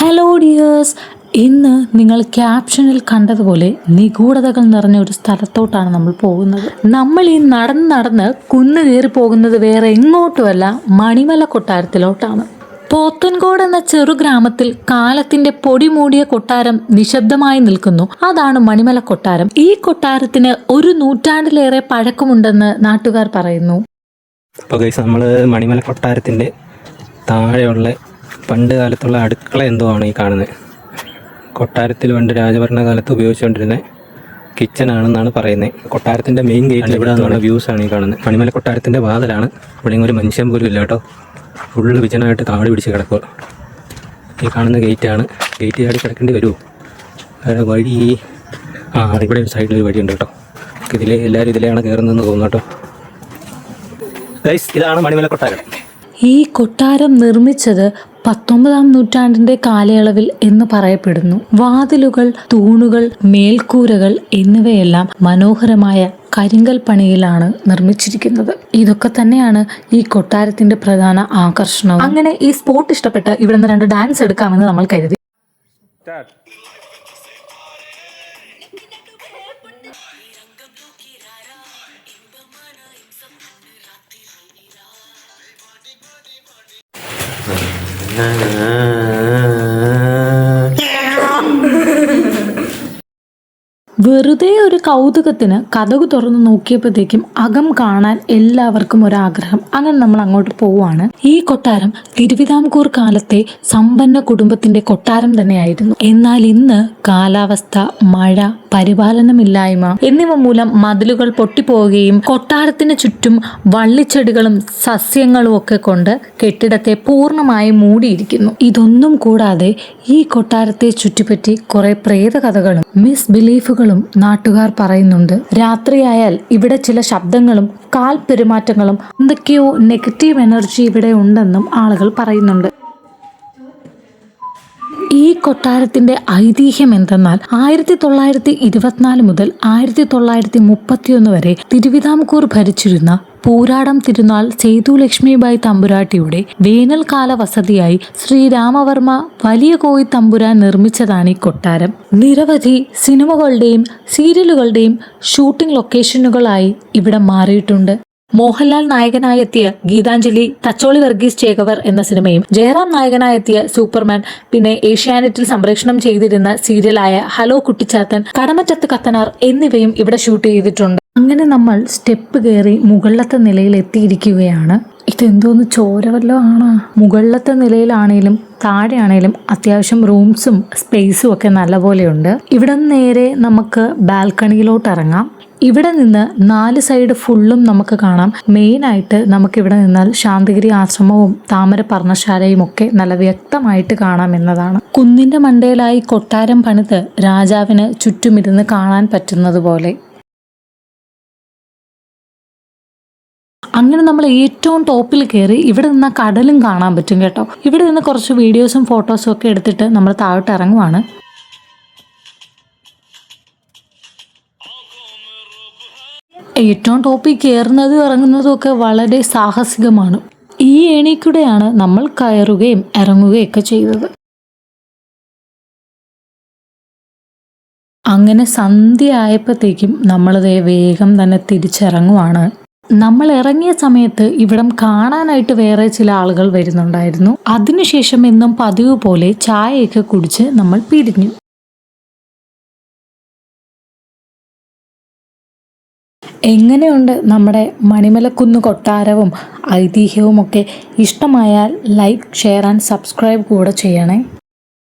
Hello dears, ഇന്ന് നിങ്ങൾ ക്യാപ്ഷനിൽ കണ്ടതുപോലെ നിഗൂഢതകൾ നിറഞ്ഞ ഒരു സ്ഥലത്തോട്ടാണ് നമ്മൾ പോകുന്നത്. നമ്മൾ ഈ നടന്ന് കുന്നു കയറി പോകുന്നത് വേറെ എങ്ങോട്ടുമല്ല, മണിമല കൊട്ടാരത്തിലോട്ടാണ്. പോത്തൻകോട് എന്ന ചെറു ഗ്രാമത്തിൽ കാലത്തിന്റെ പൊടി മൂടിയ കൊട്ടാരം നിശബ്ദമായി നിൽക്കുന്നു. അതാണ് മണിമല കൊട്ടാരം. ഈ കൊട്ടാരത്തിന് ഒരു നൂറ്റാണ്ടിലേറെ പഴക്കമുണ്ടെന്ന് നാട്ടുകാർ പറയുന്നു. അപ്പോൾ ഗൈസ്, നമ്മൾ മണിമല കൊട്ടാരത്തിൻ്റെ താഴെയുള്ള പണ്ട് കാലത്തുള്ള അടുക്കള എന്തോ ആണ് ഈ കാണുന്നത്. കൊട്ടാരത്തിൽ പണ്ട് രാജഭരണകാലത്ത് ഉപയോഗിച്ചുകൊണ്ടിരുന്ന കിച്ചനാണെന്നാണ് പറയുന്നത്. കൊട്ടാരത്തിൻ്റെ മെയിൻ ഗേറ്റ് ഇവിടെ നിന്നുള്ള വ്യൂസാണ് ഈ കാണുന്നത്. മണിമല കൊട്ടാരത്തിൻ്റെ വാതിലാണ്. ഇവിടെ ഒരു മനുഷ്യൻ പോലും ഇല്ല കേട്ടോ. ഫുള്ള് വിജനമായിട്ട് കാട് പിടിച്ച് കിടക്കുക. ഈ കാണുന്ന ഗേറ്റാണ്. ഗേറ്റ് ചാടി കിടക്കേണ്ടി വരുമോ? വഴി ഇവിടെ ഒരു സൈഡിൽ ഒരു വഴിയുണ്ട് കേട്ടോ. എല്ലാവരും ഇതിലെയാണ് കയറുന്നതെന്ന് തോന്നുന്നു കേട്ടോ. ഗൈസ്, ഇതാണ് മണിമല കൊട്ടാരം. ഈ കൊട്ടാരം നിർമ്മിച്ചത് 19-ാം നൂറ്റാണ്ടിന്റെ കാലയളവിൽ എന്ന് പറയപ്പെടുന്നു. വാതിലുകൾ, തൂണുകൾ, മേൽക്കൂരകൾ എന്നിവയെല്ലാം മനോഹരമായ കരിങ്കൽ പണിയിലാണ് നിർമ്മിച്ചിരിക്കുന്നത്. ഇതൊക്കെ തന്നെയാണ് ഈ കൊട്ടാരത്തിന്റെ പ്രധാന ആകർഷണം. അങ്ങനെ ഈ സ്പോട്ട് ഇഷ്ടപ്പെട്ട് ഇവിടെ നിന്ന് 2 ഡാൻസ് എടുക്കാമെന്ന് നമ്മൾ കരുതി. വെറുതെ ഒരു കൗതുകത്തിന് കതകു തുറന്ന് നോക്കിയപ്പോഴത്തേക്കും അകം കാണാൻ എല്ലാവർക്കും ഒരാഗ്രഹം. അങ്ങനെ നമ്മൾ അങ്ങോട്ട് പോവുകയാണ്. ഈ കൊട്ടാരം തിരുവിതാംകൂർ കാലത്തെ സമ്പന്ന കുടുംബത്തിന്റെ കൊട്ടാരം തന്നെയായിരുന്നു. എന്നാൽ ഇന്ന് കാലാവസ്ഥ, മഴ, പരിപാലനമില്ലായ്മ എന്നിവ മൂലം മതിലുകൾ പൊട്ടിപ്പോവുകയും കൊട്ടാരത്തിന് ചുറ്റും വള്ളിച്ചെടികളും സസ്യങ്ങളും ഒക്കെ കൊണ്ട് കെട്ടിടത്തെ പൂർണ്ണമായി മൂടിയിരിക്കുന്നു. ഇതൊന്നും കൂടാതെ ഈ കൊട്ടാരത്തെ ചുറ്റിപ്പറ്റി കുറെ പ്രേതകഥകളും മിസ്ബിലീഫുകളും നാട്ടുകാർ പറയുന്നുണ്ട്. രാത്രിയായാൽ ഇവിടെ ചില ശബ്ദങ്ങളും കാൽ പെരുമാറ്റങ്ങളും എന്തൊക്കെയോ നെഗറ്റീവ് എനർജി ഇവിടെ ഉണ്ടെന്നും ആളുകൾ പറയുന്നുണ്ട്. ഈ കൊട്ടാരത്തിന്റെ ഐതിഹ്യം എന്തെന്നാൽ 1924 മുതൽ 1931 വരെ തിരുവിതാംകൂർ ഭരിച്ചിരുന്ന പൂരാടം തിരുനാൾ സേതുലക്ഷ്മിബായി തമ്പുരാട്ടിയുടെ വേനൽക്കാല വസതിയായി ശ്രീരാമവർമ്മ വലിയ കോയി തമ്പുരാൻ നിർമ്മിച്ചതാണ് ഈ കൊട്ടാരം. നിരവധി സിനിമകളുടെയും സീരിയലുകളുടെയും ഷൂട്ടിംഗ് ലൊക്കേഷനുകളായി ഇവിടെ മാറിയിട്ടുണ്ട്. മോഹൻലാൽ നായകനായെത്തിയ ഗീതാഞ്ജലി, തച്ചോളി വർഗീസ് ചേകവർ എന്ന സിനിമയും ജയറാം നായകനായെത്തിയ സൂപ്പർമാൻ, പിന്നെ ഏഷ്യാനെറ്റിൽ സംപ്രേഷണം ചെയ്തിരുന്ന സീരിയലായ ഹലോ കുട്ടിച്ചാത്തൻ, കടമറ്റത്ത് കത്തനാർ എന്നിവയും ഇവിടെ ഷൂട്ട് ചെയ്തിട്ടുണ്ട്. അങ്ങനെ നമ്മൾ സ്റ്റെപ്പ് കയറി മുകളിലത്തെ നിലയിൽ എത്തിയിരിക്കുകയാണ്. ഇതെന്തോന്ന് ചോരവല്ലോ ആണോ? മുകളിലത്തെ നിലയിലാണേലും താഴെയാണേലും അത്യാവശ്യം റൂംസും സ്പേസും ഒക്കെ നല്ലപോലെയുണ്ട്. ഇവിടെ നിന്ന് നേരെ നമുക്ക് ബാൽക്കണിയിലോട്ട് ഇറങ്ങാം. ഇവിടെ നിന്ന് 4 സൈഡ് ഫുള്ളും നമുക്ക് കാണാം. മെയിനായിട്ട് നമുക്കിവിടെ നിന്നാൽ ശാന്തിഗിരി ആശ്രമവും താമര പർണശാലയും ഒക്കെ നല്ല വ്യക്തമായിട്ട് കാണാം എന്നതാണ്. കുന്നിന്റെ മണ്ടയിലായി കൊട്ടാരം പണിത് രാജാവിന് ചുറ്റുമിരുന്ന് കാണാൻ പറ്റുന്നത് പോലെ. അങ്ങനെ നമ്മൾ ഏറ്റവും ടോപ്പിൽ കയറി ഇവിടെ നിന്ന് കടലും കാണാൻ പറ്റും കേട്ടോ. ഇവിടെ നിന്ന് കുറച്ച് വീഡിയോസും ഫോട്ടോസും ഒക്കെ എടുത്തിട്ട് നമ്മൾ താഴോട്ട് ഇറങ്ങുവാണ്. ഏറ്റവും ടോപ്പിൽ കയറുന്നതും ഇറങ്ങുന്നതും ഒക്കെ വളരെ സാഹസികമാണ്. ഈ ഏണിക്കൂടെയാണ് നമ്മൾ കയറുകയും ഇറങ്ങുകയും ഒക്കെ ചെയ്തത്. അങ്ങനെ സന്ധ്യ ആയപ്പോഴത്തേക്കും നമ്മളത് വേഗം തന്നെ തിരിച്ചിറങ്ങുവാണ്. നമ്മൾ ഇറങ്ങിയ സമയത്ത് ഇവിടം കാണാനായിട്ട് വേറെ ചില ആളുകൾ വരുന്നുണ്ടായിരുന്നു. അതിനുശേഷം എന്നും പതിവ് പോലെ ചായയൊക്കെ കുടിച്ച് നമ്മൾ പിരിഞ്ഞു. എങ്ങനെയുണ്ട് നമ്മുടെ മണിമലക്കുന്ന് കൊട്ടാരവും ഐതിഹ്യവും ഒക്കെ? ഇഷ്ടമായാൽ ലൈക്ക്, ഷെയർ ആൻഡ് സബ്സ്ക്രൈബ് കൂടെ ചെയ്യണേ.